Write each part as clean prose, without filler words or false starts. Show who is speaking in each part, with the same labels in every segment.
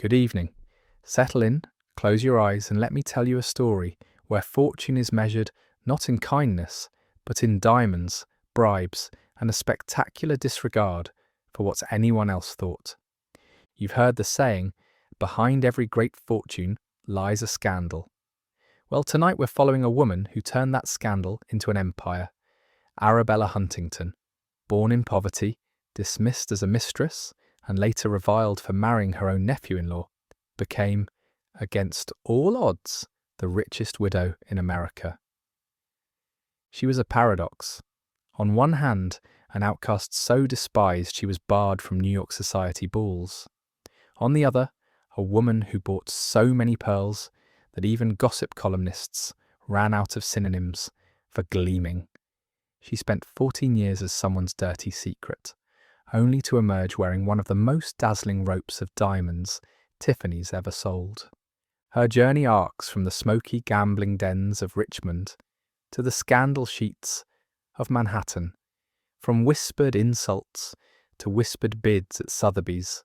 Speaker 1: Good evening. Settle in, close your eyes, and let me tell you a story where fortune is measured not in kindness, but in diamonds, bribes, and a spectacular disregard for what anyone else thought. You've heard the saying, behind every great fortune lies a scandal. Well, tonight we're following a woman who turned that scandal into an empire, Arabella Huntington. Born in poverty, dismissed as a mistress, and later reviled for marrying her own nephew-in-law, became, against all odds, the richest widow in America. She was a paradox. On one hand, an outcast so despised she was barred from New York society balls. On the other, a woman who bought so many pearls that even gossip columnists ran out of synonyms for gleaming. She spent 14 years as someone's dirty secret, only to emerge wearing one of the most dazzling ropes of diamonds Tiffany's ever sold. Her journey arcs from the smoky gambling dens of Richmond to the scandal sheets of Manhattan, from whispered insults to whispered bids at Sotheby's,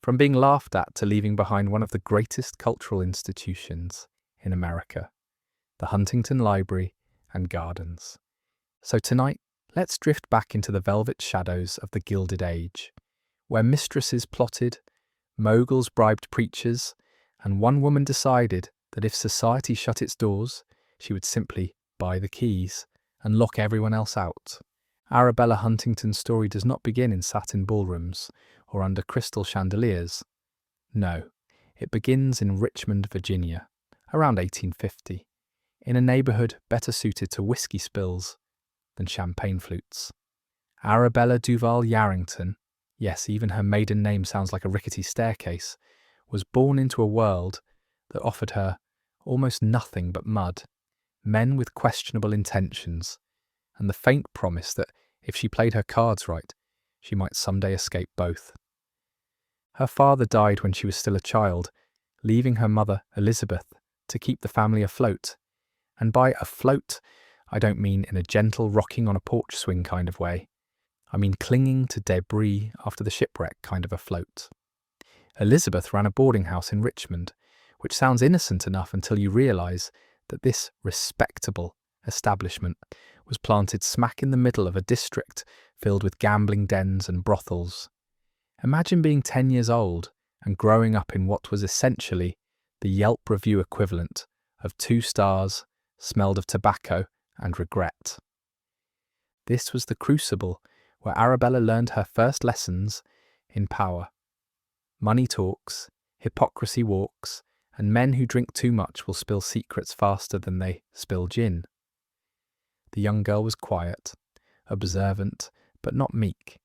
Speaker 1: from being laughed at to leaving behind one of the greatest cultural institutions in America, the Huntington Library and Gardens. So tonight, let's drift back into the velvet shadows of the Gilded Age, where mistresses plotted, moguls bribed preachers, and one woman decided that if society shut its doors, she would simply buy the keys and lock everyone else out. Arabella Huntington's story does not begin in satin ballrooms or under crystal chandeliers. No, it begins in Richmond, Virginia, around 1850, in a neighborhood better suited to whiskey spills than champagne flutes. Arabella Duval Yarrington, yes, even her maiden name sounds like a rickety staircase, was born into a world that offered her almost nothing but mud, men with questionable intentions, and the faint promise that if she played her cards right, she might someday escape both. Her father died when she was still a child, leaving her mother, Elizabeth, to keep the family afloat. And by afloat, I don't mean in a gentle rocking on a porch swing kind of way. I mean clinging to debris after the shipwreck kind of afloat. Elizabeth ran a boarding house in Richmond, which sounds innocent enough until you realise that this respectable establishment was planted smack in the middle of a district filled with gambling dens and brothels. Imagine being 10 years old and growing up in what was essentially the Yelp review equivalent of 2 stars, smelled of tobacco and regret. This was the crucible where Arabella learned her first lessons in power. Money talks, hypocrisy walks, and men who drink too much will spill secrets faster than they spill gin. The young girl was quiet, observant, but not meek.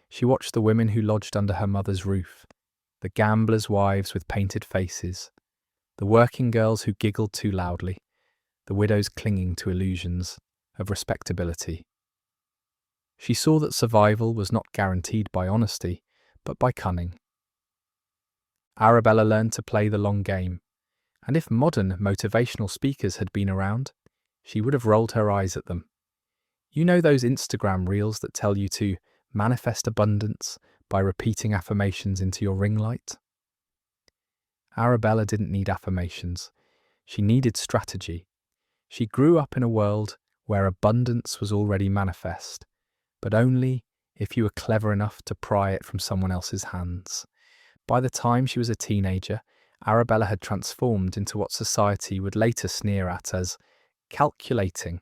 Speaker 1: She watched the women who lodged under her mother's roof, the gamblers' wives with painted faces, the working girls who giggled too loudly, the widows clinging to illusions of respectability. She saw that survival was not guaranteed by honesty, but by cunning. Arabella learned to play the long game, and if modern motivational speakers had been around, she would have rolled her eyes at them. You know those Instagram reels that tell you to manifest abundance by repeating affirmations into your ring light? Arabella didn't need affirmations. She needed strategy. She grew up in a world where abundance was already manifest, but only if you were clever enough to pry it from someone else's hands. By the time she was a teenager, Arabella had transformed into what society would later sneer at as calculating.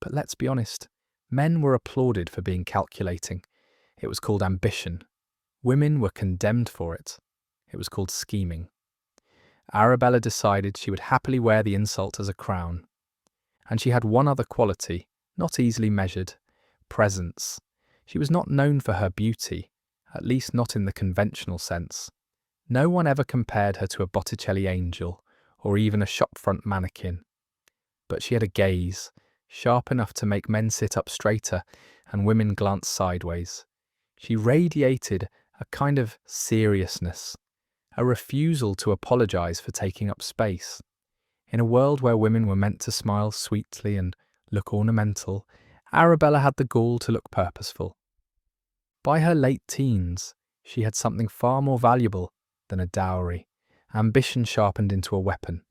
Speaker 1: But let's be honest, men were applauded for being calculating. It was called ambition. Women were condemned for it. It was called scheming. Arabella decided she would happily wear the insult as a crown. And she had one other quality, not easily measured: presence. She was not known for her beauty, at least not in the conventional sense. No one ever compared her to a Botticelli angel, or even a shopfront mannequin. But she had a gaze, sharp enough to make men sit up straighter and women glance sideways. She radiated a kind of seriousness, a refusal to apologise for taking up space. In a world where women were meant to smile sweetly and look ornamental, Arabella had the gall to look purposeful. By her late teens, she had something far more valuable than a dowry, ambition sharpened into a weapon.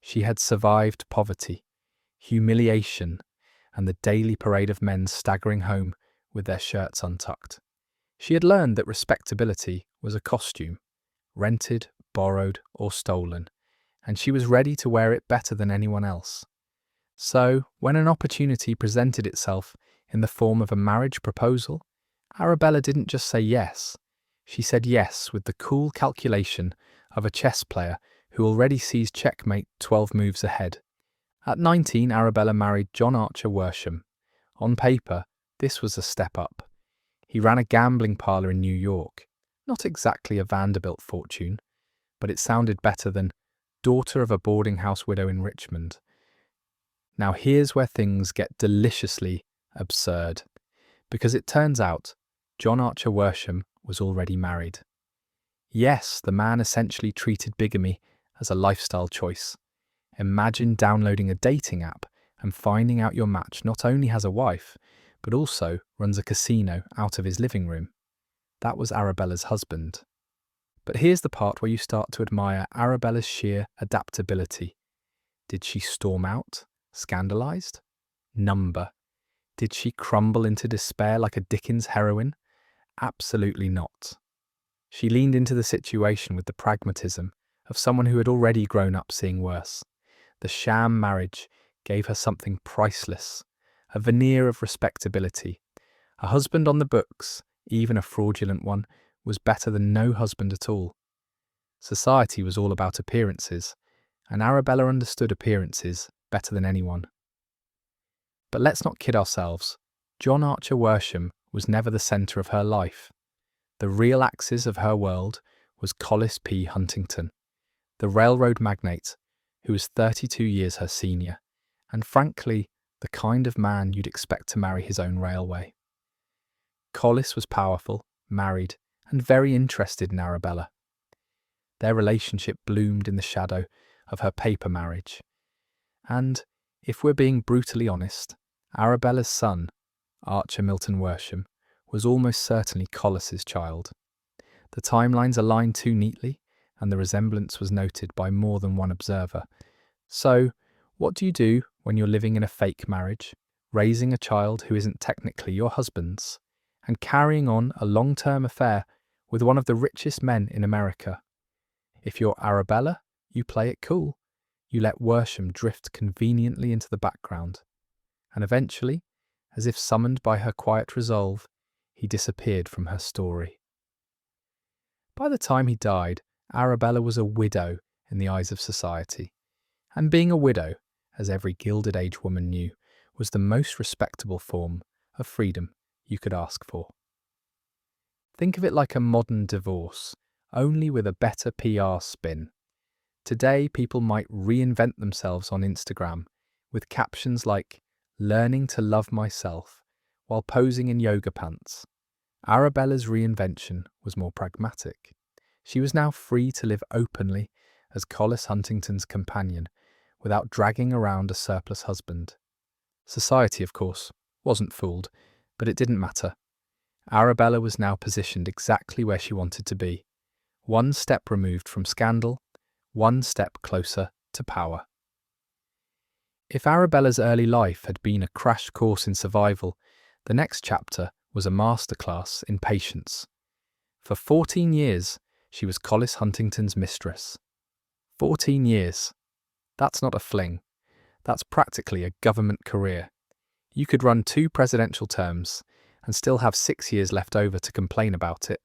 Speaker 1: She had survived poverty, humiliation, and the daily parade of men staggering home with their shirts untucked. She had learned that respectability was a costume, rented, borrowed, or stolen, and she was ready to wear it better than anyone else. So, when an opportunity presented itself in the form of a marriage proposal, Arabella didn't just say yes. She said yes with the cool calculation of a chess player who already sees checkmate 12 moves ahead. At 19, Arabella married John Archer Worsham. On paper, this was a step up. He ran a gambling parlour in New York. Not exactly a Vanderbilt fortune, but it sounded better than daughter of a boarding house widow in Richmond. Now here's where things get deliciously absurd, because it turns out John Archer Worsham was already married. Yes, the man essentially treated bigamy as a lifestyle choice. Imagine downloading a dating app and finding out your match not only has a wife, but also runs a casino out of his living room. That was Arabella's husband. But here's the part where you start to admire Arabella's sheer adaptability. Did she storm out, scandalized? Number. Did she crumble into despair like a Dickens heroine? Absolutely not. She leaned into the situation with the pragmatism of someone who had already grown up seeing worse. The sham marriage gave her something priceless, a veneer of respectability. A husband on the books, even a fraudulent one, was better than no husband at all. Society was all about appearances, and Arabella understood appearances better than anyone. But let's not kid ourselves. John Archer Worsham was never the centre of her life. The real axis of her world was Collis P. Huntington, the railroad magnate who was 32 years her senior, and frankly, the kind of man you'd expect to marry his own railway. Collis was powerful, married, and very interested in Arabella. Their relationship bloomed in the shadow of her paper marriage. And, if we're being brutally honest, Arabella's son, Archer Milton Worsham, was almost certainly Collis's child. The timelines aligned too neatly, and the resemblance was noted by more than one observer. So, what do you do when you're living in a fake marriage, raising a child who isn't technically your husband's, and carrying on a long-term affair with one of the richest men in America? If you're Arabella, you play it cool. You let Worsham drift conveniently into the background. And eventually, as if summoned by her quiet resolve, he disappeared from her story. By the time he died, Arabella was a widow in the eyes of society. And being a widow, as every Gilded Age woman knew, was the most respectable form of freedom you could ask for. Think of it like a modern divorce, only with a better PR spin. Today, people might reinvent themselves on Instagram with captions like, "Learning to love myself," while posing in yoga pants. Arabella's reinvention was more pragmatic. She was now free to live openly as Collis Huntington's companion without dragging around a surplus husband. Society, of course, wasn't fooled, but it didn't matter. Arabella was now positioned exactly where she wanted to be, one step removed from scandal, one step closer to power. If Arabella's early life had been a crash course in survival, the next chapter was a masterclass in patience. For 14 years, she was Collis Huntington's mistress. 14 years. That's not a fling. That's practically a government career. You could run 2 presidential terms and still have 6 years left over to complain about it.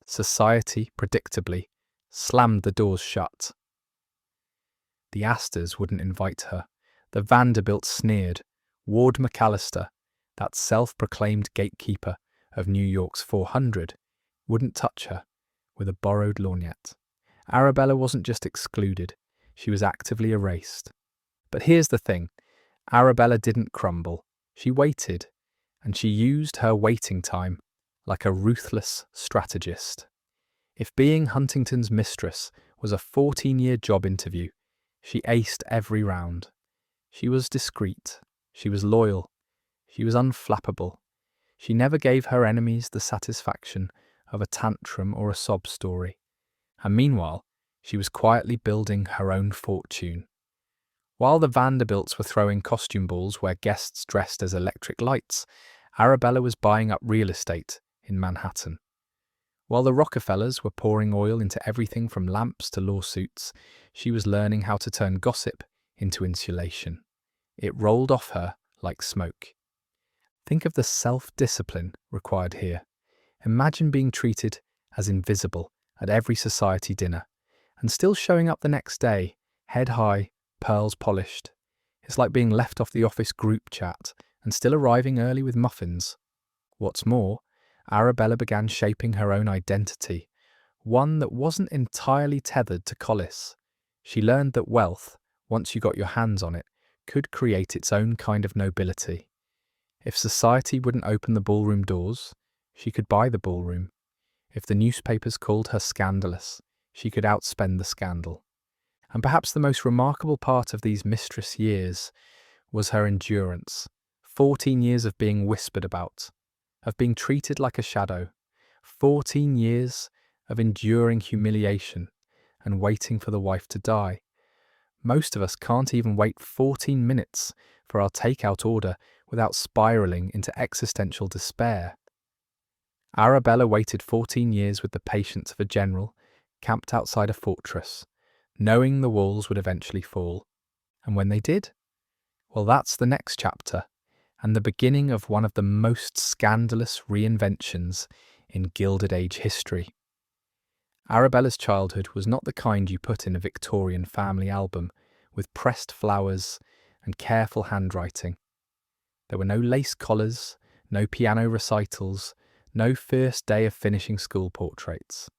Speaker 1: Society, predictably, slammed the doors shut. The Astors wouldn't invite her. The Vanderbilts sneered. Ward McAllister, that self-proclaimed gatekeeper of New York's 400, wouldn't touch her with a borrowed lorgnette. Arabella wasn't just excluded, she was actively erased. But here's the thing, Arabella didn't crumble. She waited, and she used her waiting time like a ruthless strategist. If being Huntington's mistress was a 14-year job interview, she aced every round. She was discreet, she was loyal, she was unflappable. She never gave her enemies the satisfaction of a tantrum or a sob story. and meanwhile, she was quietly building her own fortune. While the Vanderbilts were throwing costume balls where guests dressed as electric lights, Arabella was buying up real estate in Manhattan. While the Rockefellers were pouring oil into everything from lamps to lawsuits, she was learning how to turn gossip into insulation. It rolled off her like smoke. Think of the self-discipline required here. Imagine being treated as invisible at every society dinner, and still showing up the next day, head high, pearls polished. It's like being left off the office group chat and still arriving early with muffins. What's more, Arabella began shaping her own identity, one that wasn't entirely tethered to Collis. She learned that wealth, once you got your hands on it, could create its own kind of nobility. If society wouldn't open the ballroom doors, she could buy the ballroom. If the newspapers called her scandalous, she could outspend the scandal. And perhaps the most remarkable part of these mistress years was her endurance. 14 years of being whispered about, of being treated like a shadow. 14 years of enduring humiliation and waiting for the wife to die. Most of us can't even wait 14 minutes for our takeout order without spiraling into existential despair. Arabella waited 14 years with the patience of a general camped outside a fortress, knowing the walls would eventually fall. And when they did, well, that's the next chapter, and the beginning of one of the most scandalous reinventions in Gilded Age history. Arabella's childhood was not the kind you put in a Victorian family album with pressed flowers and careful handwriting. There were no lace collars, no piano recitals, no first day of finishing school portraits.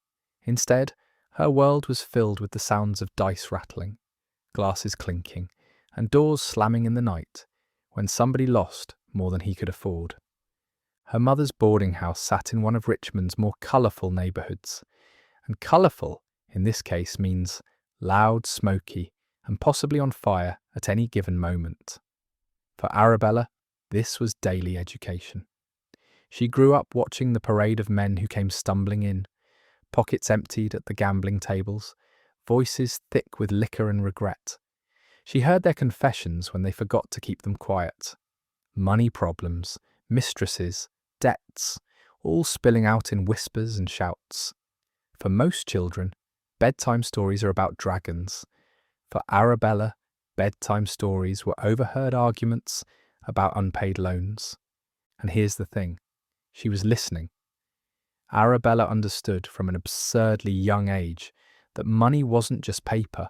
Speaker 1: Instead, her world was filled with the sounds of dice rattling, glasses clinking, and doors slamming in the night when somebody lost more than he could afford. Her mother's boarding house sat in one of Richmond's more colourful neighbourhoods, and colourful in this case means loud, smoky, and possibly on fire at any given moment. For Arabella, this was daily education. She grew up watching the parade of men who came stumbling in, pockets emptied at the gambling tables, voices thick with liquor and regret. She heard their confessions when they forgot to keep them quiet. Money problems, mistresses, debts, all spilling out in whispers and shouts. For most children, bedtime stories are about dragons. For Arabella, bedtime stories were overheard arguments about unpaid loans. And here's the thing, she was listening. Arabella understood from an absurdly young age that money wasn't just paper.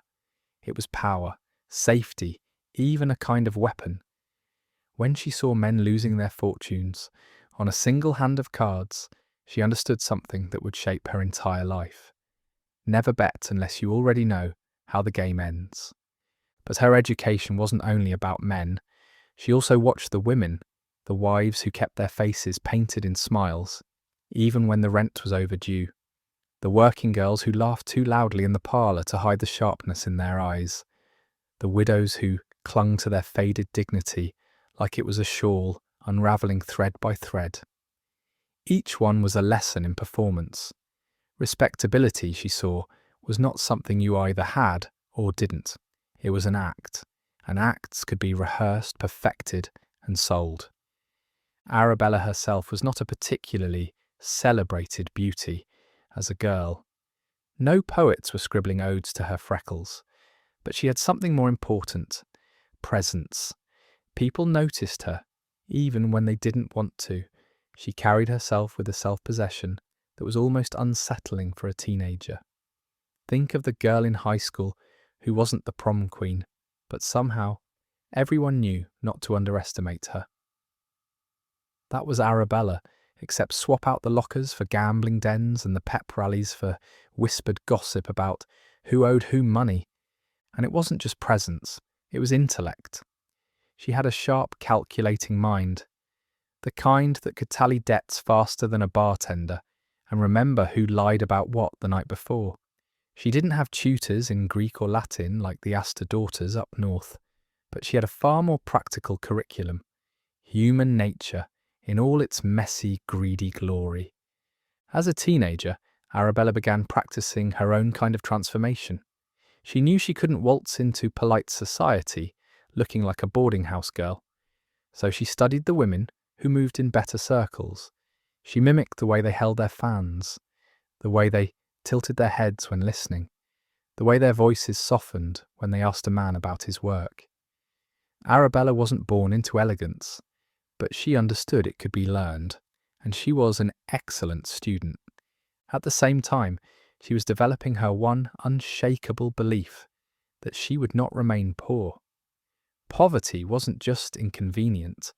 Speaker 1: It was power, safety, even a kind of weapon. When she saw men losing their fortunes on a single hand of cards, she understood something that would shape her entire life. Never bet unless you already know how the game ends. But her education wasn't only about men. She also watched the women, the wives who kept their faces painted in smiles, even when the rent was overdue. The working girls who laughed too loudly in the parlour to hide the sharpness in their eyes. The widows who clung to their faded dignity like it was a shawl unravelling thread by thread. Each one was a lesson in performance. Respectability, she saw, was not something you either had or didn't. It was an act, and acts could be rehearsed, perfected, and sold. Arabella herself was not a particularly celebrated beauty as a girl. No poets were scribbling odes to her freckles, but she had something more important: presence. People noticed her, even when they didn't want to. She carried herself with a self-possession that was almost unsettling for a teenager. Think of the girl in high school who wasn't the prom queen, but somehow everyone knew not to underestimate her. That was Arabella, except swap out the lockers for gambling dens and the pep rallies for whispered gossip about who owed whom money. And it wasn't just presence, it was intellect. She had a sharp, calculating mind, the kind that could tally debts faster than a bartender and remember who lied about what the night before. She didn't have tutors in Greek or Latin like the Astor daughters up north, but she had a far more practical curriculum. Human nature in all its messy, greedy glory. As a teenager, Arabella began practicing her own kind of transformation. She knew she couldn't waltz into polite society looking like a boarding house girl. So she studied the women who moved in better circles. She mimicked the way they held their fans, the way they tilted their heads when listening, the way their voices softened when they asked a man about his work. Arabella wasn't born into elegance, but she understood it could be learned, and she was an excellent student. At the same time, she was developing her one unshakable belief that she would not remain poor. Poverty wasn't just inconvenient,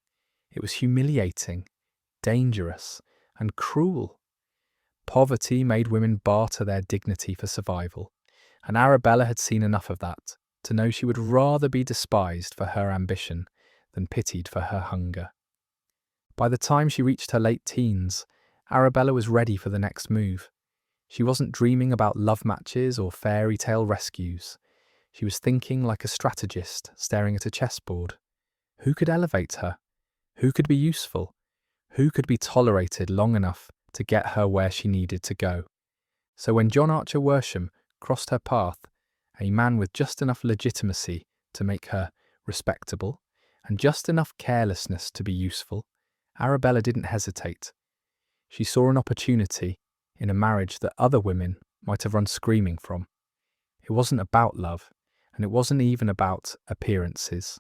Speaker 1: it was humiliating, dangerous, and cruel. Poverty made women barter their dignity for survival, and Arabella had seen enough of that to know she would rather be despised for her ambition than pitied for her hunger. By the time she reached her late teens, Arabella was ready for the next move. She wasn't dreaming about love matches or fairy tale rescues. She was thinking like a strategist staring at a chessboard. Who could elevate her? Who could be useful? Who could be tolerated long enough to get her where she needed to go? So when John Archer Worsham crossed her path, a man with just enough legitimacy to make her respectable and just enough carelessness to be useful, Arabella didn't hesitate. She saw an opportunity in a marriage that other women might have run screaming from. It wasn't about love, and it wasn't even about appearances.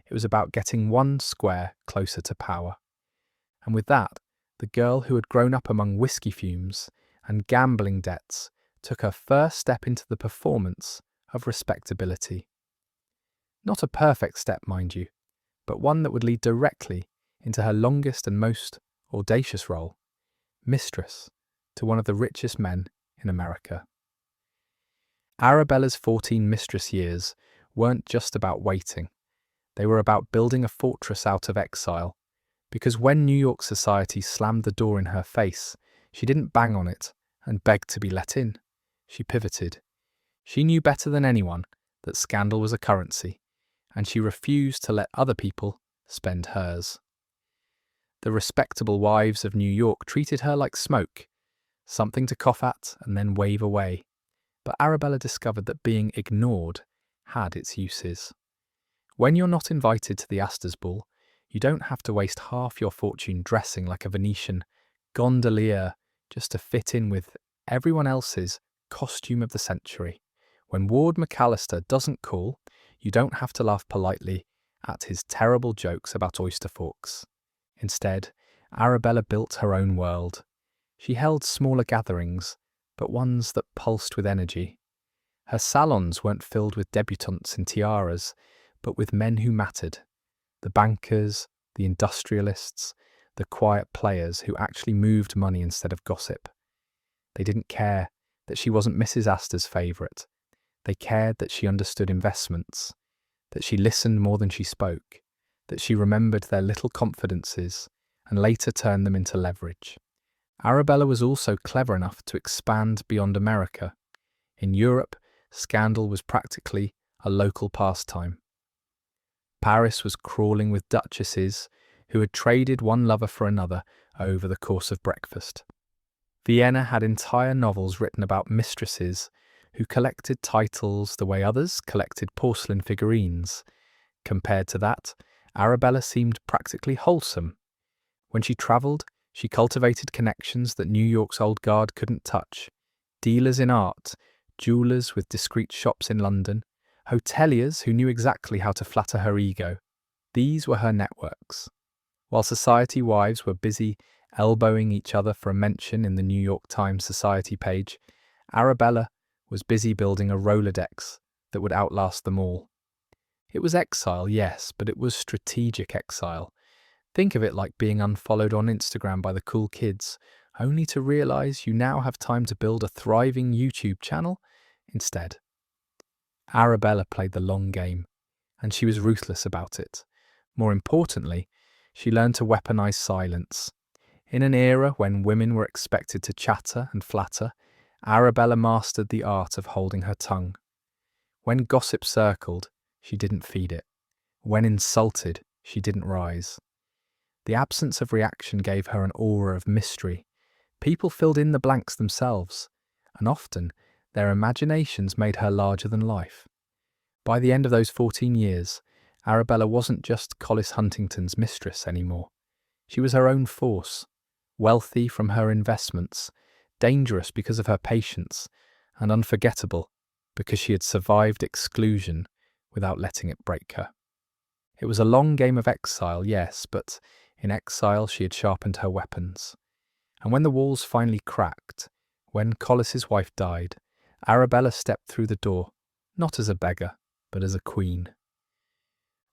Speaker 1: It was about getting one square closer to power. And with that, the girl who had grown up among whiskey fumes and gambling debts took her first step into the performance of respectability. Not a perfect step, mind you, but one that would lead directly into her longest and most audacious role, mistress to one of the richest men in America. Arabella's 14 mistress years weren't just about waiting. They were about building a fortress out of exile, because when New York society slammed the door in her face, she didn't bang on it and beg to be let in. She pivoted. She knew better than anyone that scandal was a currency, and she refused to let other people spend hers. The respectable wives of New York treated her like smoke, something to cough at and then wave away. But Arabella discovered that being ignored had its uses. When you're not invited to the Astor's ball, you don't have to waste half your fortune dressing like a Venetian gondolier just to fit in with everyone else's costume of the century. When Ward McAllister doesn't call, you don't have to laugh politely at his terrible jokes about oyster forks. Instead, Arabella built her own world. She held smaller gatherings, but ones that pulsed with energy. Her salons weren't filled with debutantes in tiaras, but with men who mattered. The bankers, the industrialists, the quiet players who actually moved money instead of gossip. They didn't care that she wasn't Mrs. Astor's favourite. They cared that she understood investments, that she listened more than she spoke, that she remembered their little confidences and later turned them into leverage. Arabella was also clever enough to expand beyond America. In Europe, scandal was practically a local pastime. Paris was crawling with duchesses who had traded one lover for another over the course of breakfast. Vienna had entire novels written about mistresses who collected titles the way others collected porcelain figurines. Compared to that, Arabella seemed practically wholesome. When she travelled, she cultivated connections that New York's old guard couldn't touch. Dealers in art, jewellers with discreet shops in London, hoteliers who knew exactly how to flatter her ego. These were her networks. While society wives were busy elbowing each other for a mention in the New York Times society page, Arabella was busy building a Rolodex that would outlast them all. It was exile, yes, but it was strategic exile. Think of it like being unfollowed on Instagram by the cool kids, only to realise you now have time to build a thriving YouTube channel instead. Arabella played the long game, and she was ruthless about it. More importantly, she learned to weaponize silence. In an era when women were expected to chatter and flatter, Arabella mastered the art of holding her tongue. When gossip circled, she didn't feed it. When insulted, she didn't rise. The absence of reaction gave her an aura of mystery. People filled in the blanks themselves. and often their imaginations made her larger than life. By the end of those 14 years, Arabella wasn't just Collis Huntington's mistress anymore. She was her own force, wealthy from her investments, dangerous because of her patience, and unforgettable because she had survived exclusion without letting it break her. It was a long game of exile, yes, but in exile she had sharpened her weapons. And when the walls finally cracked, when Collis's wife died, Arabella stepped through the door, not as a beggar, but as a queen.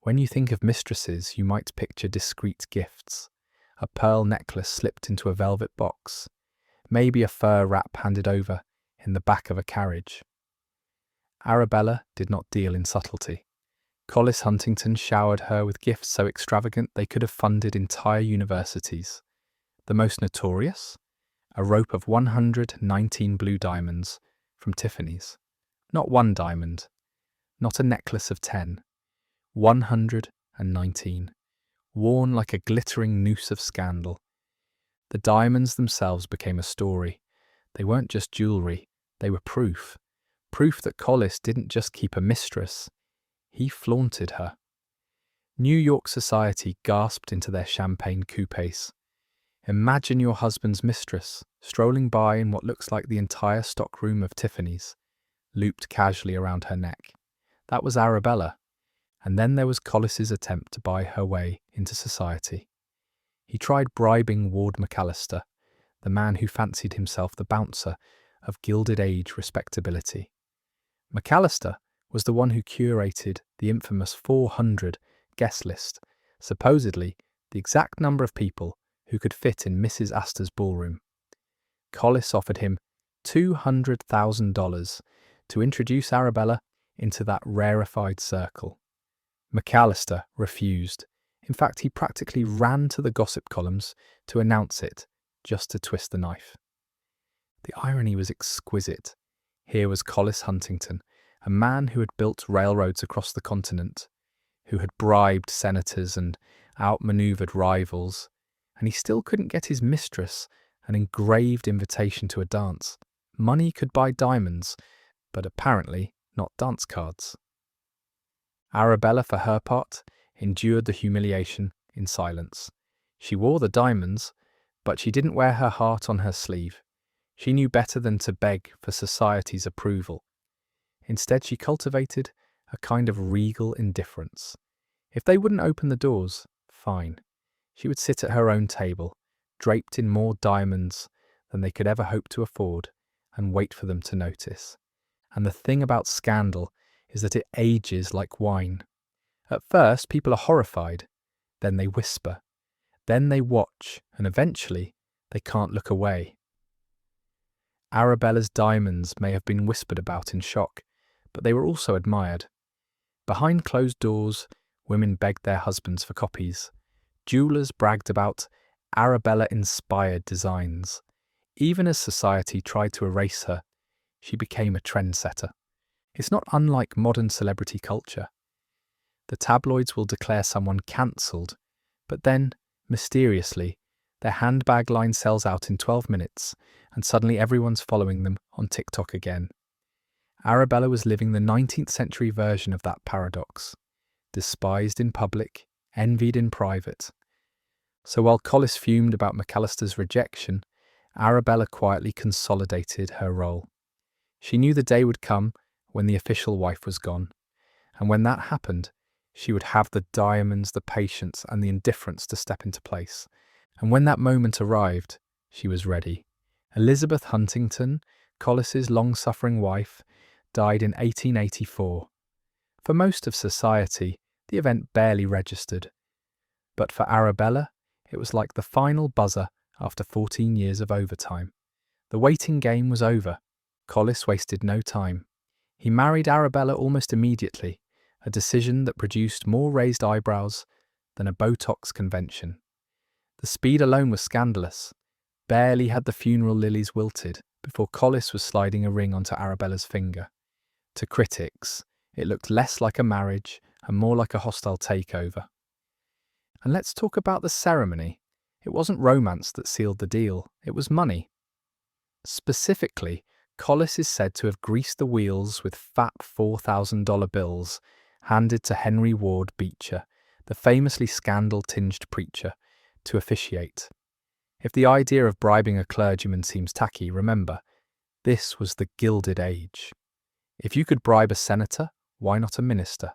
Speaker 1: When you think of mistresses, you might picture discreet gifts, a pearl necklace slipped into a velvet box, maybe a fur wrap handed over in the back of a carriage. Arabella did not deal in subtlety. Collis Huntington showered her with gifts so extravagant they could have funded entire universities. The most notorious? A rope of 119 blue diamonds from Tiffany's. Not one diamond, not a necklace of 10. 119, worn like a glittering noose of scandal. The diamonds themselves became a story. They weren't just jewellery, they were proof. Proof that Collis didn't just keep a mistress, he flaunted her. New York society gasped into their champagne coupes. Imagine your husband's mistress, strolling by in what looks like the entire stockroom of Tiffany's, looped casually around her neck. That was Arabella. And then there was Collis's attempt to buy her way into society. He tried bribing Ward McAllister, the man who fancied himself the bouncer of Gilded Age respectability. McAllister was the one who curated the infamous 400 guest list, supposedly the exact number of people who could fit in Mrs. Astor's ballroom. Collis offered him $200,000 to introduce Arabella into that rarefied circle. McAllister refused. In fact, he practically ran to the gossip columns to announce it, just to twist the knife. The irony was exquisite. Here was Collis Huntington, a man who had built railroads across the continent, who had bribed senators and outmaneuvered rivals, and he still couldn't get his mistress an engraved invitation to a dance. Money could buy diamonds, but apparently not dance cards. Arabella, for her part, endured the humiliation in silence. She wore the diamonds, but she didn't wear her heart on her sleeve. She knew better than to beg for society's approval. Instead, she cultivated a kind of regal indifference. If they wouldn't open the doors, fine. She would sit at her own table, draped in more diamonds than they could ever hope to afford, and wait for them to notice. And the thing about scandal is that it ages like wine. At first, people are horrified, then they whisper, then they watch, and eventually, they can't look away. Arabella's diamonds may have been whispered about in shock, but they were also admired. Behind closed doors, women begged their husbands for copies. Jewelers bragged about Arabella-inspired designs. Even as society tried to erase her, she became a trendsetter. It's not unlike modern celebrity culture. The tabloids will declare someone cancelled, but then, mysteriously, their handbag line sells out in 12 minutes, and suddenly everyone's following them on TikTok again. Arabella was living the 19th century version of that paradox. Despised in public, envied in private. So while Collis fumed about McAllister's rejection, Arabella quietly consolidated her role. She knew the day would come when the official wife was gone, and when that happened, she would have the diamonds, the patience, and the indifference to step into place. And when that moment arrived, she was ready. Elizabeth Huntington, Collis's long-suffering wife, died in 1884. For most of society, the event barely registered. But for Arabella, it was like the final buzzer after 14 years of overtime. The waiting game was over. Collis wasted no time. He married Arabella almost immediately, a decision that produced more raised eyebrows than a Botox convention. The speed alone was scandalous. Barely had the funeral lilies wilted before Collis was sliding a ring onto Arabella's finger. To critics, it looked less like a marriage and more like a hostile takeover. And let's talk about the ceremony. It wasn't romance that sealed the deal, it was money. Specifically, Collis is said to have greased the wheels with fat $4,000 bills handed to Henry Ward Beecher, the famously scandal-tinged preacher, to officiate. If the idea of bribing a clergyman seems tacky, remember, this was the Gilded Age. If you could bribe a senator, why not a minister?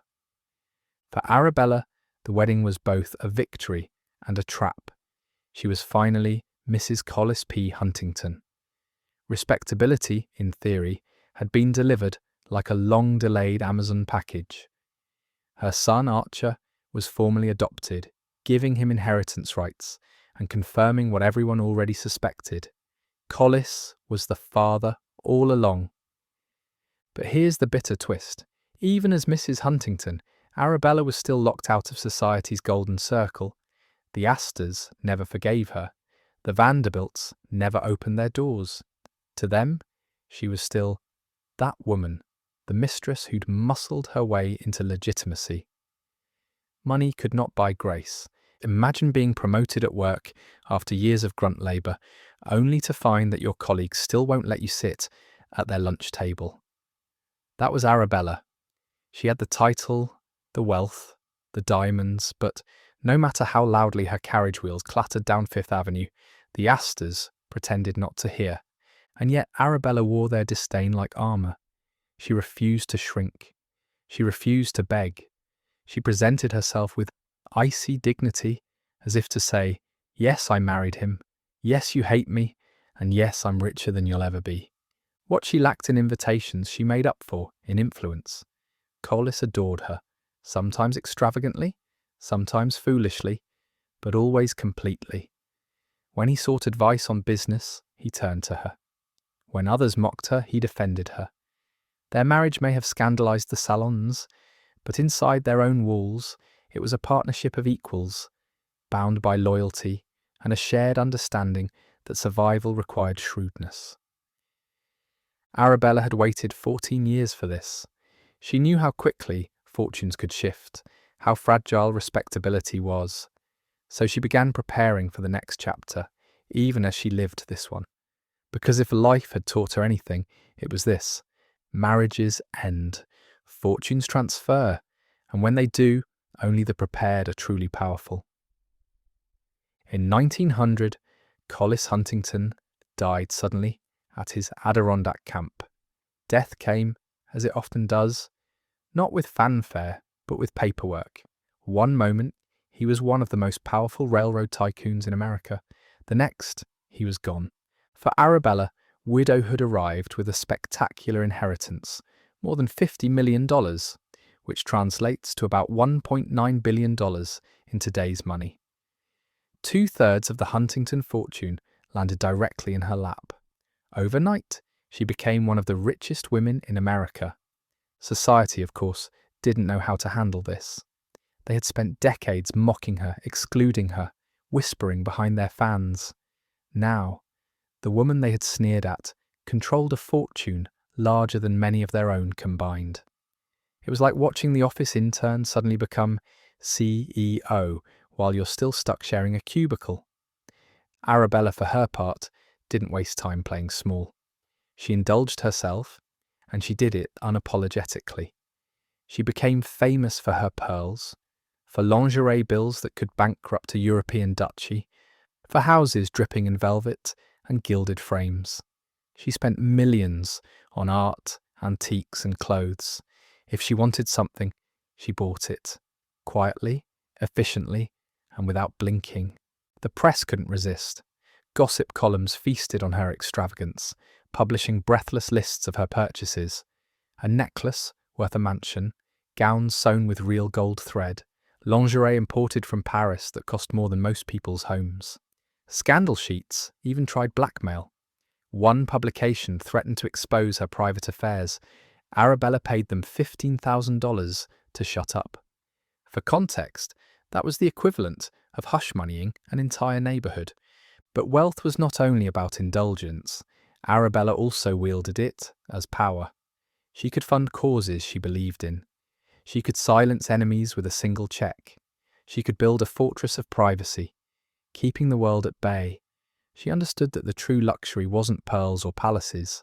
Speaker 1: For Arabella, the wedding was both a victory and a trap. She was finally Mrs. Collis P. Huntington. Respectability, in theory, had been delivered like a long-delayed Amazon package. Her son Archer was formally adopted, giving him inheritance rights and confirming what everyone already suspected. Collis was the father all along. But here's the bitter twist. Even as Mrs. Huntington, Arabella was still locked out of society's golden circle. The Astors never forgave her. The Vanderbilts never opened their doors. To them, she was still that woman, the mistress who'd muscled her way into legitimacy. Money could not buy grace. Imagine being promoted at work after years of grunt labour, only to find that your colleagues still won't let you sit at their lunch table. That was Arabella. She had the title, the wealth, the diamonds, but no matter how loudly her carriage wheels clattered down Fifth Avenue, the Astors pretended not to hear. And yet Arabella wore their disdain like armour. She refused to shrink. She refused to beg. She presented herself with icy dignity, as if to say, yes, I married him, yes, you hate me, and yes, I'm richer than you'll ever be. What she lacked in invitations, she made up for in influence. Collis adored her, sometimes extravagantly, sometimes foolishly, but always completely. When he sought advice on business, he turned to her. When others mocked her, he defended her. Their marriage may have scandalized the salons, but inside their own walls, it was a partnership of equals, bound by loyalty and a shared understanding that survival required shrewdness. Arabella had waited 14 years for this. She knew how quickly fortunes could shift, how fragile respectability was. So she began preparing for the next chapter, even as she lived this one. Because if life had taught her anything, it was this: marriages end, fortunes transfer, and when they do, only the prepared are truly powerful. In 1900, Collis Huntington died suddenly at his Adirondack camp. Death came, as it often does, not with fanfare, but with paperwork. One moment, he was one of the most powerful railroad tycoons in America. The next, he was gone. For Arabella, widowhood arrived with a spectacular inheritance, more than $50 million, which translates to about $1.9 billion in today's money. 2/3 of the Huntington fortune landed directly in her lap. Overnight, she became one of the richest women in America. Society, of course, didn't know how to handle this. They had spent decades mocking her, excluding her, whispering behind their fans. Now, the woman they had sneered at controlled a fortune larger than many of their own combined. It was like watching the office intern suddenly become CEO while you're still stuck sharing a cubicle. Arabella, for her part, didn't waste time playing small. She indulged herself, and she did it unapologetically. She became famous for her pearls, for lingerie bills that could bankrupt a European duchy, for houses dripping in velvet and gilded frames. She spent millions on art, antiques and clothes. If she wanted something, she bought it, quietly, efficiently, and without blinking. The press couldn't resist. Gossip columns feasted on her extravagance, publishing breathless lists of her purchases. A necklace worth a mansion, gowns sewn with real gold thread, lingerie imported from Paris that cost more than most people's homes. Scandal sheets even tried blackmail. One publication threatened to expose her private affairs. Arabella paid them $15,000 to shut up. For context, that was the equivalent of hush-moneying an entire neighbourhood. But wealth was not only about indulgence. Arabella also wielded it as power. She could fund causes she believed in. She could silence enemies with a single check. She could build a fortress of privacy, keeping the world at bay. She understood that the true luxury wasn't pearls or palaces.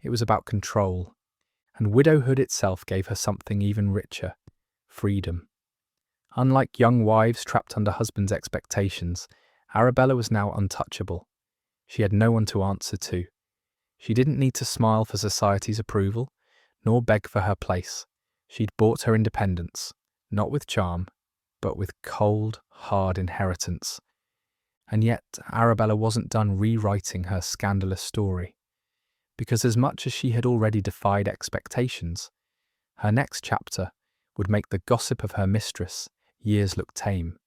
Speaker 1: It was about control, and widowhood itself gave her something even richer: freedom. Unlike young wives trapped under husbands' expectations, Arabella was now untouchable. She had no one to answer to. She didn't need to smile for society's approval, nor beg for her place. She'd bought her independence, not with charm, but with cold, hard inheritance. And yet Arabella wasn't done rewriting her scandalous story, because as much as she had already defied expectations, her next chapter would make the gossip of her mistress years look tame.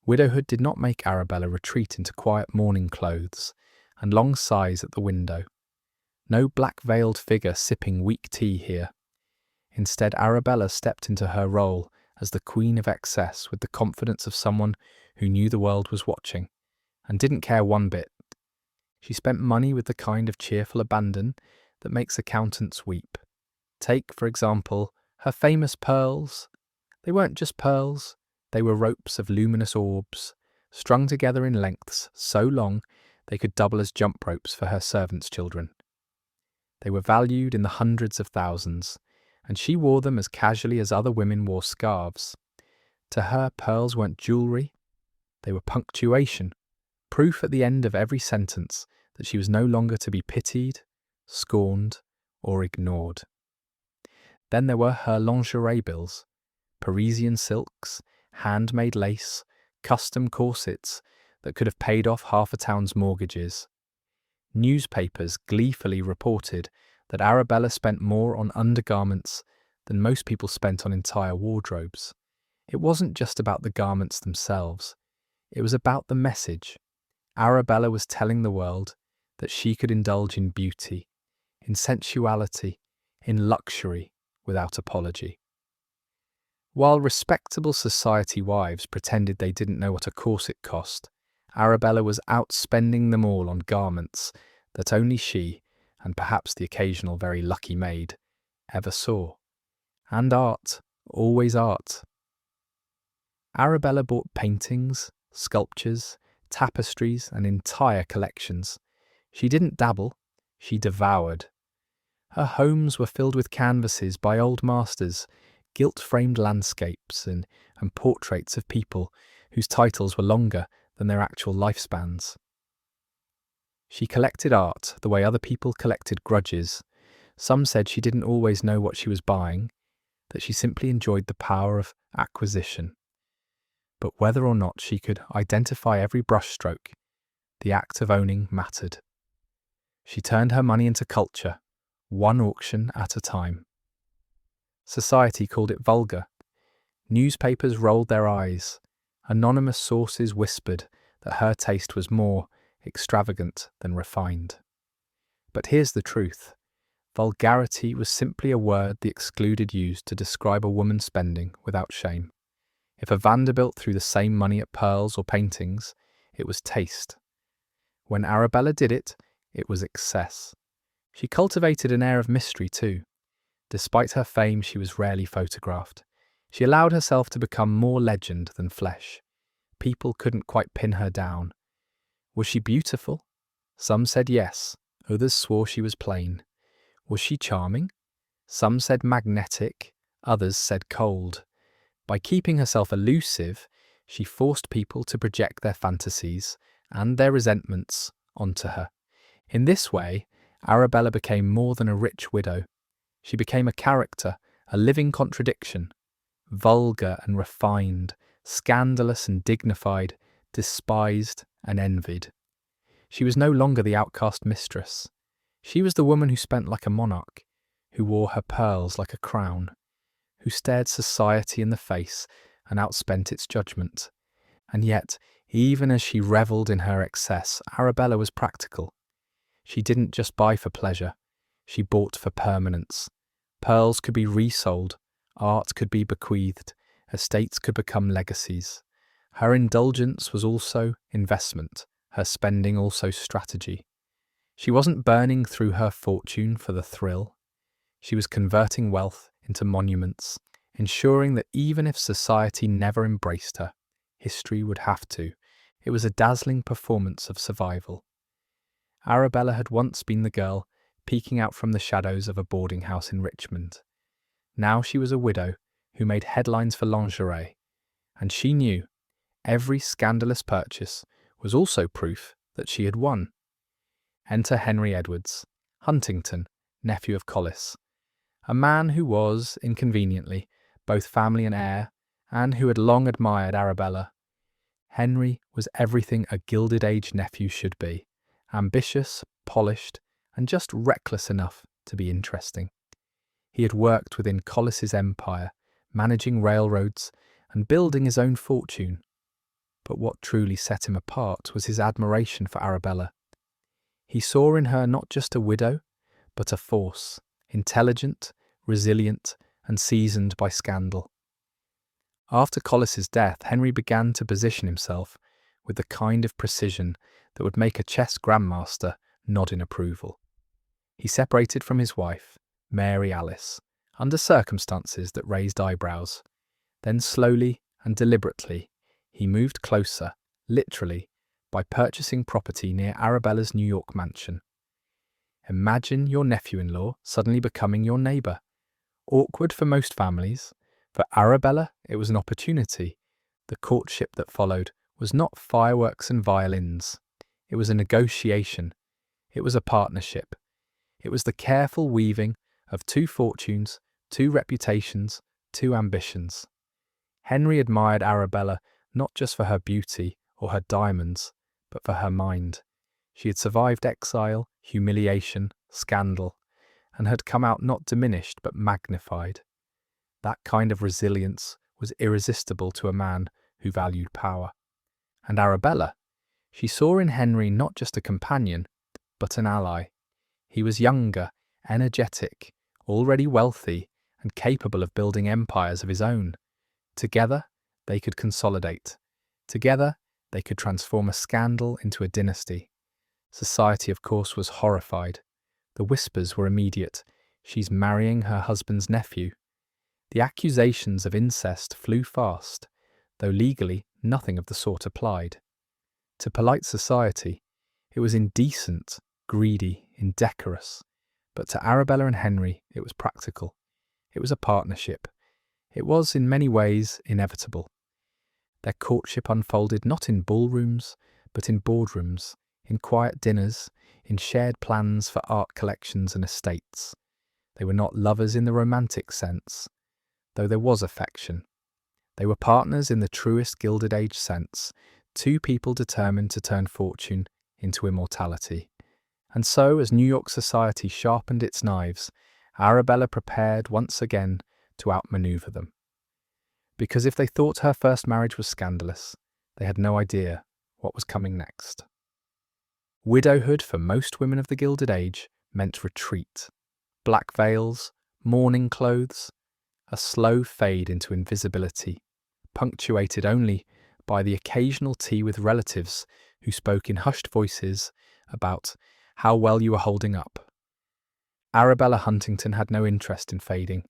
Speaker 1: Widowhood did not make Arabella retreat into quiet mourning clothes and long sighs at the window. No black-veiled figure sipping weak tea here. Instead, Arabella stepped into her role as the queen of excess with the confidence of someone who knew the world was watching and didn't care one bit. She spent money with the kind of cheerful abandon that makes accountants weep. Take, for example, her famous pearls. They weren't just pearls, they were ropes of luminous orbs, strung together in lengths so long they could double as jump ropes for her servants' children. They were valued in the hundreds of thousands, and she wore them as casually as other women wore scarves. To her, pearls weren't jewellery, they were punctuation, proof at the end of every sentence that she was no longer to be pitied, scorned, or ignored. Then there were her lingerie bills: Parisian silks, handmade lace, custom corsets that could have paid off half a town's mortgages. Newspapers gleefully reported that Arabella spent more on undergarments than most people spent on entire wardrobes. It wasn't just about the garments themselves, it was about the message. Arabella was telling the world that she could indulge in beauty, in sensuality, in luxury without apology. While respectable society wives pretended they didn't know what a corset cost, Arabella was outspending them all on garments that only she, and perhaps the occasional very lucky maid, ever saw. And art, always art. Arabella bought paintings, sculptures, tapestries, and entire collections. She didn't dabble, she devoured. Her homes were filled with canvases by old masters, gilt-framed landscapes and portraits of people whose titles were longer than their actual lifespans. She collected art the way other people collected grudges. Some said she didn't always know what she was buying, that she simply enjoyed the power of acquisition. But whether or not she could identify every brushstroke, the act of owning mattered. She turned her money into culture, one auction at a time. Society called it vulgar. Newspapers rolled their eyes. Anonymous sources whispered that her taste was more extravagant than refined. But here's the truth. Vulgarity was simply a word the excluded used to describe a woman spending without shame. If a Vanderbilt threw the same money at pearls or paintings, it was taste. When Arabella did it, it was excess. She cultivated an air of mystery too. Despite her fame, she was rarely photographed. She allowed herself to become more legend than flesh. People couldn't quite pin her down. Was she beautiful? Some said yes, others swore she was plain. Was she charming? Some said magnetic, others said cold. By keeping herself elusive, she forced people to project their fantasies and their resentments onto her. In this way, Arabella became more than a rich widow. She became a character, a living contradiction. Vulgar and refined, scandalous and dignified, despised and envied. She was no longer the outcast mistress. She was the woman who spent like a monarch, who wore her pearls like a crown, who stared society in the face and outspent its judgment. And yet, even as she revelled in her excess, Arabella was practical. She didn't just buy for pleasure, she bought for permanence. Pearls could be resold, art could be bequeathed, estates could become legacies. Her indulgence was also investment, her spending also strategy. She wasn't burning through her fortune for the thrill. She was converting wealth into monuments, ensuring that even if society never embraced her, history would have to. It was a dazzling performance of survival. Arabella had once been the girl peeking out from the shadows of a boarding house in Richmond. Now she was a widow who made headlines for lingerie, and she knew every scandalous purchase was also proof that she had won. Enter Henry Edwards, Huntington, nephew of Collis, a man who was, inconveniently, both family and heir, and who had long admired Arabella. Henry was everything a Gilded Age nephew should be, ambitious, polished, and just reckless enough to be interesting. He had worked within Collis's empire, managing railroads and building his own fortune. But what truly set him apart was his admiration for Arabella. He saw in her not just a widow, but a force, intelligent, resilient, and seasoned by scandal. After Collis's death, Henry began to position himself with the kind of precision that would make a chess grandmaster nod in approval. He separated from his wife, Mary Alice, under circumstances that raised eyebrows. Then slowly and deliberately, he moved closer, literally, by purchasing property near Arabella's New York mansion. Imagine your nephew-in-law suddenly becoming your neighbour. Awkward for most families. For Arabella, it was an opportunity. The courtship that followed was not fireworks and violins. It was a negotiation. It was a partnership. It was the careful weaving of two fortunes, two reputations, two ambitions. Henry admired Arabella not just for her beauty or her diamonds, but for her mind. She had survived exile, humiliation, scandal, and had come out not diminished but magnified. That kind of resilience was irresistible to a man who valued power. And Arabella, she saw in Henry not just a companion, but an ally. He was younger, energetic, already wealthy, and capable of building empires of his own. Together, they could consolidate. Together, they could transform a scandal into a dynasty. Society, of course, was horrified. The whispers were immediate. She's marrying her husband's nephew. The accusations of incest flew fast, though legally nothing of the sort applied. To polite society, it was indecent, greedy, indecorous. But to Arabella and Henry, it was practical. It was a partnership. It was, in many ways, inevitable. Their courtship unfolded not in ballrooms, but in boardrooms, in quiet dinners, in shared plans for art collections and estates. They were not lovers in the romantic sense, though there was affection. They were partners in the truest Gilded Age sense, two people determined to turn fortune into immortality. And so, as New York society sharpened its knives, Arabella prepared once again to outmaneuver them. Because if they thought her first marriage was scandalous, they had no idea what was coming next. Widowhood for most women of the Gilded Age meant retreat. Black veils, mourning clothes, a slow fade into invisibility, punctuated only by the occasional tea with relatives who spoke in hushed voices about how well you were holding up. Arabella Huntington had no interest in fading.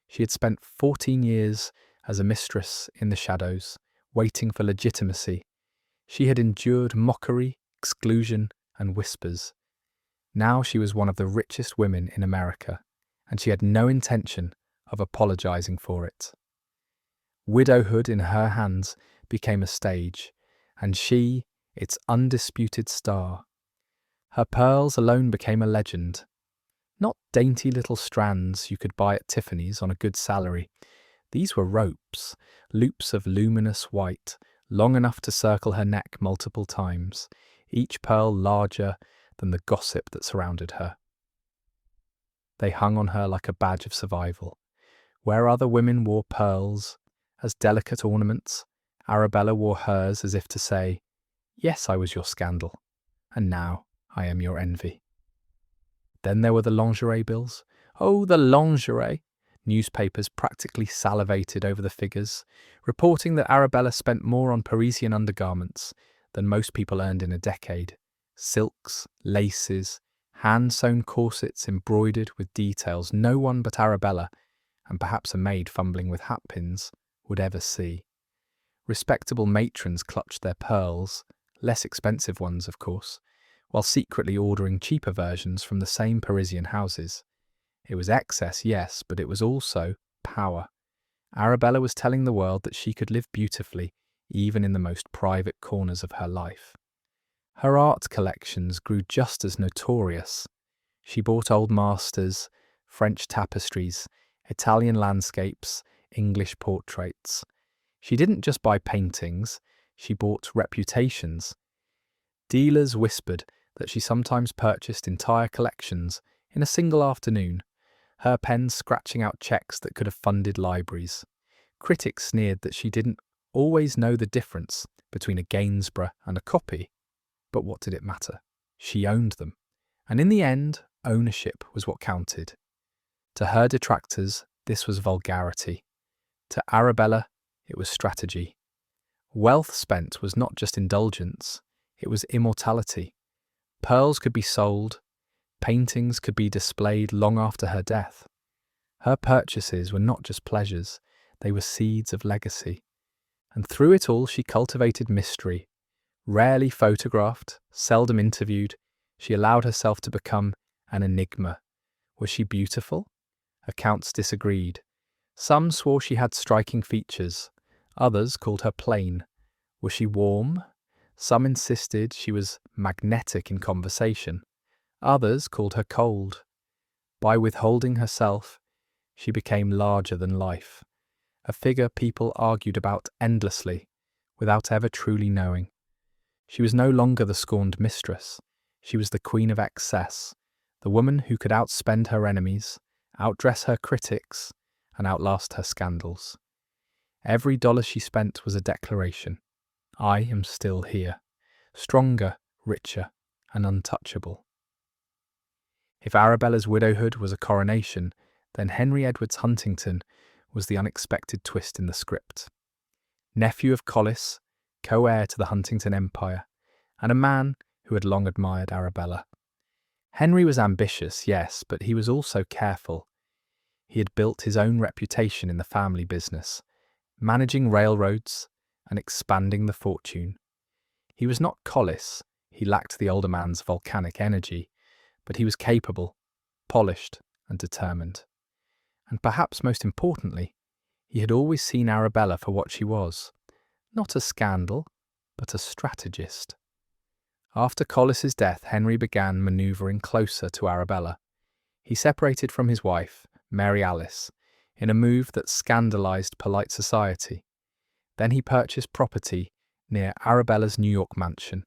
Speaker 1: She had spent 14 years as a mistress in the shadows, waiting for legitimacy. She had endured mockery, exclusion, and whispers. Now she was one of the richest women in America, and she had no intention of apologizing for it. Widowhood in her hands became a stage, and she, its undisputed star. Her pearls alone became a legend. Not dainty little strands you could buy at Tiffany's on a good salary. These were ropes, loops of luminous white, long enough to circle her neck multiple times, each pearl larger than the gossip that surrounded her. They hung on her like a badge of survival. Where other women wore pearls as delicate ornaments, Arabella wore hers as if to say, "Yes, I was your scandal, and now I am your envy." Then there were the lingerie bills. Oh, the lingerie! Newspapers practically salivated over the figures, reporting that Arabella spent more on Parisian undergarments than most people earned in a decade. Silks, laces, hand-sewn corsets embroidered with details no one but Arabella, and perhaps a maid fumbling with hatpins, would ever see. Respectable matrons clutched their pearls, less expensive ones, of course, while secretly ordering cheaper versions from the same Parisian houses. It was excess, yes, but it was also power. Arabella was telling the world that she could live beautifully, even in the most private corners of her life. Her art collections grew just as notorious. She bought old masters, French tapestries, Italian landscapes, English portraits. She didn't just buy paintings, she bought reputations. Dealers whispered that she sometimes purchased entire collections in a single afternoon, her pen scratching out checks that could have funded libraries. Critics sneered that she didn't always know the difference between a Gainsborough and a copy. But what did it matter? She owned them. And in the end, ownership was what counted. To her detractors, this was vulgarity. To Arabella, it was strategy. Wealth spent was not just indulgence, it was immortality. Pearls could be sold, paintings could be displayed long after her death. Her purchases were not just pleasures, they were seeds of legacy. And through it all she cultivated mystery. Rarely photographed, seldom interviewed, she allowed herself to become an enigma. Was she beautiful? Accounts disagreed. Some swore she had striking features, others called her plain. Was she warm? Some insisted she was magnetic in conversation. Others called her cold. By withholding herself, she became larger than life, a figure people argued about endlessly, without ever truly knowing. She was no longer the scorned mistress. She was the queen of excess, the woman who could outspend her enemies, outdress her critics, and outlast her scandals. Every dollar she spent was a declaration. I am still here, stronger, richer, and untouchable. If Arabella's widowhood was a coronation, then Henry Edwards Huntington was the unexpected twist in the script. Nephew of Collis, co-heir to the Huntington Empire, and a man who had long admired Arabella. Henry was ambitious, yes, but he was also careful. He had built his own reputation in the family business, managing railroads and expanding the fortune. He was not Collis, he lacked the older man's volcanic energy, but he was capable, polished, and determined. And perhaps most importantly, he had always seen Arabella for what she was, not a scandal, but a strategist. After Collis's death, Henry began manoeuvring closer to Arabella. He separated from his wife, Mary Alice, in a move that scandalized polite society. Then he purchased property near Arabella's New York mansion.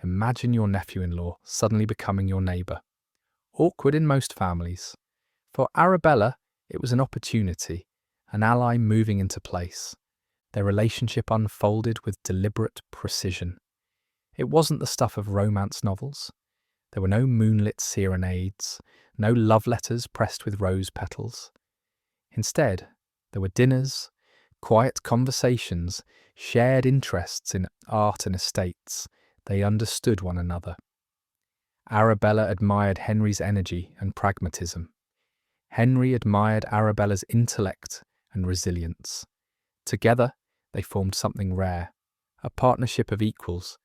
Speaker 1: Imagine your nephew-in-law suddenly becoming your neighbour. Awkward in most families. For Arabella, it was an opportunity, an ally moving into place. Their relationship unfolded with deliberate precision. It wasn't the stuff of romance novels. There were no moonlit serenades, no love letters pressed with rose petals. Instead, there were dinners, quiet conversations, shared interests in art and estates. They understood one another. Arabella admired Henry's energy and pragmatism. Henry admired Arabella's intellect and resilience. Together, they formed something rare, a partnership of equals,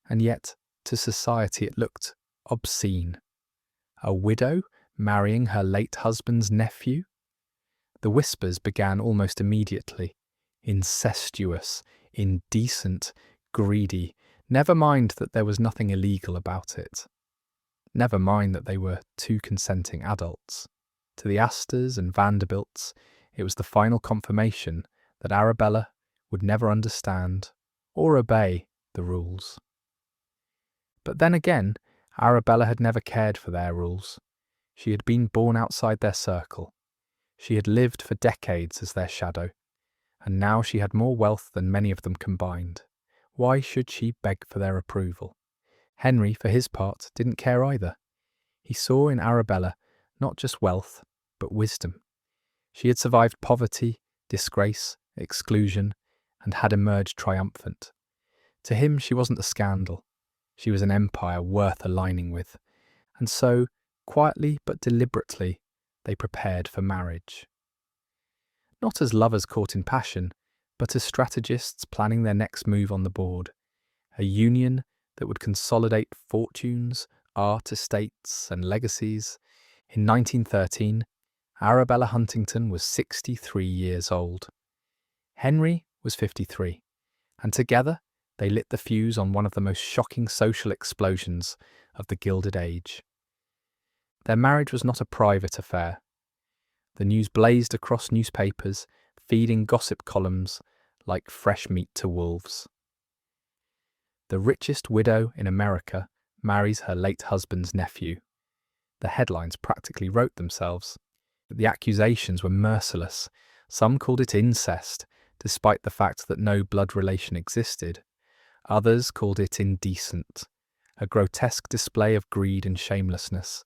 Speaker 1: and yet, to society it looked obscene. A widow marrying her late husband's nephew? The whispers began almost immediately. Incestuous, indecent, greedy. Never mind that there was nothing illegal about it. Never mind that they were two consenting adults. To the Astors and Vanderbilts, it was the final confirmation that Arabella would never understand or obey the rules. But then again, Arabella had never cared for their rules. She had been born outside their circle. She had lived for decades as their shadow, and now she had more wealth than many of them combined. Why should she beg for their approval? Henry, for his part, didn't care either. He saw in Arabella not just wealth, but wisdom. She had survived poverty, disgrace, exclusion, and had emerged triumphant. To him, she wasn't a scandal. She was an empire worth aligning with. And so, quietly but deliberately, they prepared for marriage. Not as lovers caught in passion, but as strategists planning their next move on the board. A union that would consolidate fortunes, art estates, and legacies. In 1913, Arabella Huntington was 63 years old. Henry was 53, and together they lit the fuse on one of the most shocking social explosions of the Gilded Age. Their marriage was not a private affair. The news blazed across newspapers, feeding gossip columns like fresh meat to wolves. The richest widow in America marries her late husband's nephew. The headlines practically wrote themselves. The accusations were merciless. Some called it incest, despite the fact that no blood relation existed. Others called it indecent, a grotesque display of greed and shamelessness.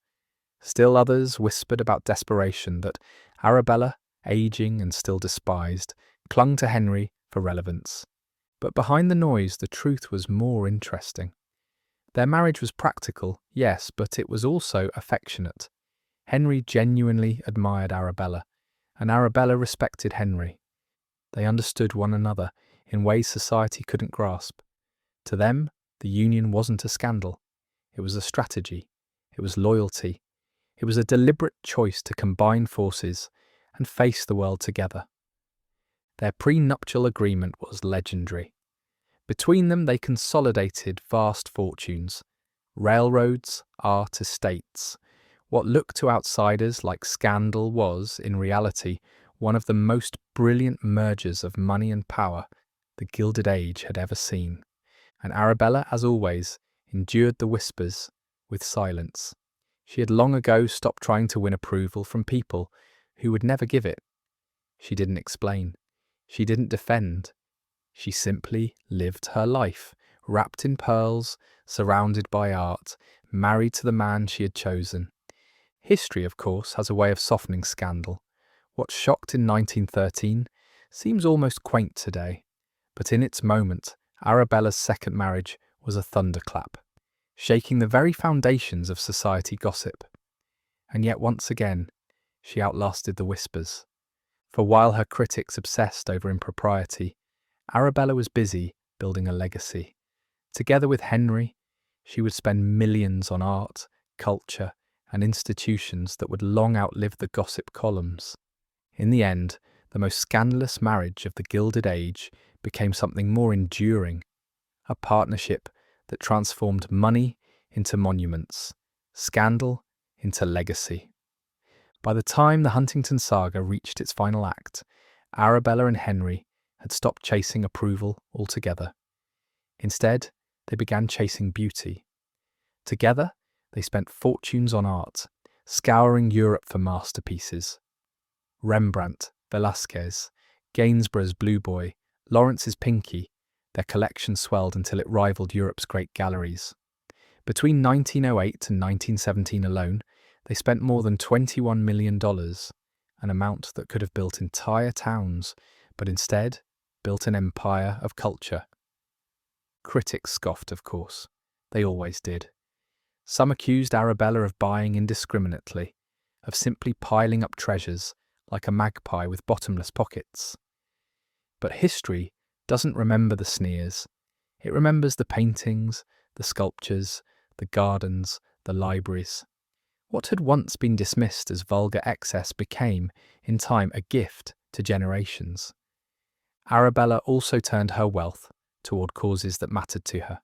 Speaker 1: Still others whispered about desperation, that Arabella, aging and still despised, clung to Henry for relevance. But behind the noise, the truth was more interesting. Their marriage was practical, yes, but it was also affectionate. Henry genuinely admired Arabella, and Arabella respected Henry. They understood one another in ways society couldn't grasp. To them, the union wasn't a scandal. It was a strategy. It was loyalty. It was a deliberate choice to combine forces and face the world together. Their prenuptial agreement was legendary. Between them, they consolidated vast fortunes, railroads, art estates. What looked to outsiders like scandal was, in reality, one of the most brilliant mergers of money and power the Gilded Age had ever seen. And Arabella, as always, endured the whispers with silence. She had long ago stopped trying to win approval from people who would never give it. She didn't explain. She didn't defend. She simply lived her life, wrapped in pearls, surrounded by art, married to the man she had chosen. History, of course, has a way of softening scandal. What shocked in 1913 seems almost quaint today, but in its moment, Arabella's second marriage was a thunderclap, shaking the very foundations of society gossip. And yet once again, she outlasted the whispers. For while her critics obsessed over impropriety, Arabella was busy building a legacy. Together with Henry, she would spend millions on art, culture, and institutions that would long outlive the gossip columns. In the end, the most scandalous marriage of the Gilded Age became something more enduring, a partnership that transformed money into monuments, scandal into legacy. By the time the Huntington saga reached its final act, Arabella and Henry had stopped chasing approval altogether. Instead, they began chasing beauty. Together, they spent fortunes on art, scouring Europe for masterpieces. Rembrandt, Velázquez, Gainsborough's Blue Boy, Lawrence's Pinky, their collection swelled until it rivaled Europe's great galleries. Between 1908 and 1917 alone, they spent more than $21 million, an amount that could have built entire towns, but instead built an empire of culture. Critics scoffed, of course. They always did. Some accused Arabella of buying indiscriminately, of simply piling up treasures like a magpie with bottomless pockets. But history doesn't remember the sneers. It remembers the paintings, the sculptures, the gardens, the libraries. What had once been dismissed as vulgar excess became, in time, a gift to generations. Arabella also turned her wealth toward causes that mattered to her.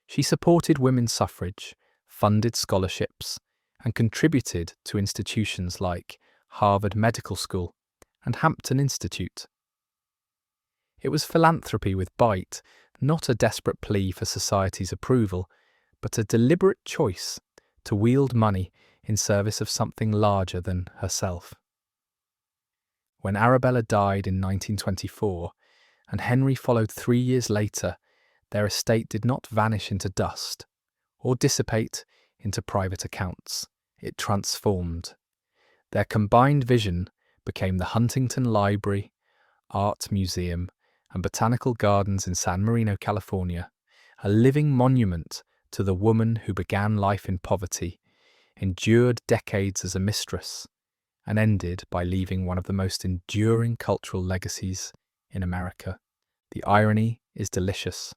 Speaker 1: She supported women's suffrage, funded scholarships, and contributed to institutions like Harvard Medical School and Hampton Institute. It was philanthropy with bite, not a desperate plea for society's approval, but a deliberate choice to wield money in service of something larger than herself. When Arabella died in 1924, and Henry followed 3 years later, their estate did not vanish into dust or dissipate into private accounts. It transformed. Their combined vision became the Huntington Library, Art Museum, and Botanical Gardens in San Marino, California, a living monument to the woman who began life in poverty, endured decades as a mistress, and ended by leaving one of the most enduring cultural legacies in America. The irony is delicious.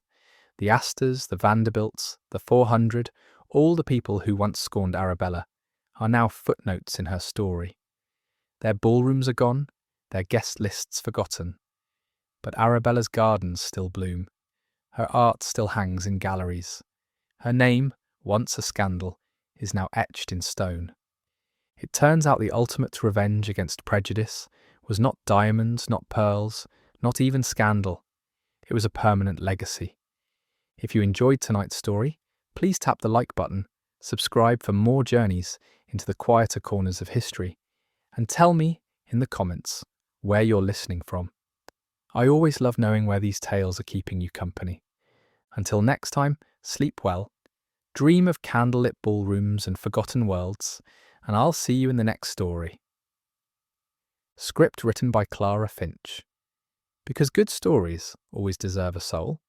Speaker 1: The Astors, the Vanderbilts, the 400, all the people who once scorned Arabella, are now footnotes in her story. Their ballrooms are gone, their guest lists forgotten. But Arabella's gardens still bloom. Her art still hangs in galleries. Her name, once a scandal, is now etched in stone. It turns out the ultimate revenge against prejudice was not diamonds, not pearls, not even scandal. It was a permanent legacy. If you enjoyed tonight's story, please tap the like button, subscribe for more journeys into the quieter corners of history, and tell me in the comments where you're listening from. I always love knowing where these tales are keeping you company. Until next time, sleep well, dream of candlelit ballrooms and forgotten worlds, and I'll see you in the next story. Script written by Clara Finch. Because good stories always deserve a soul.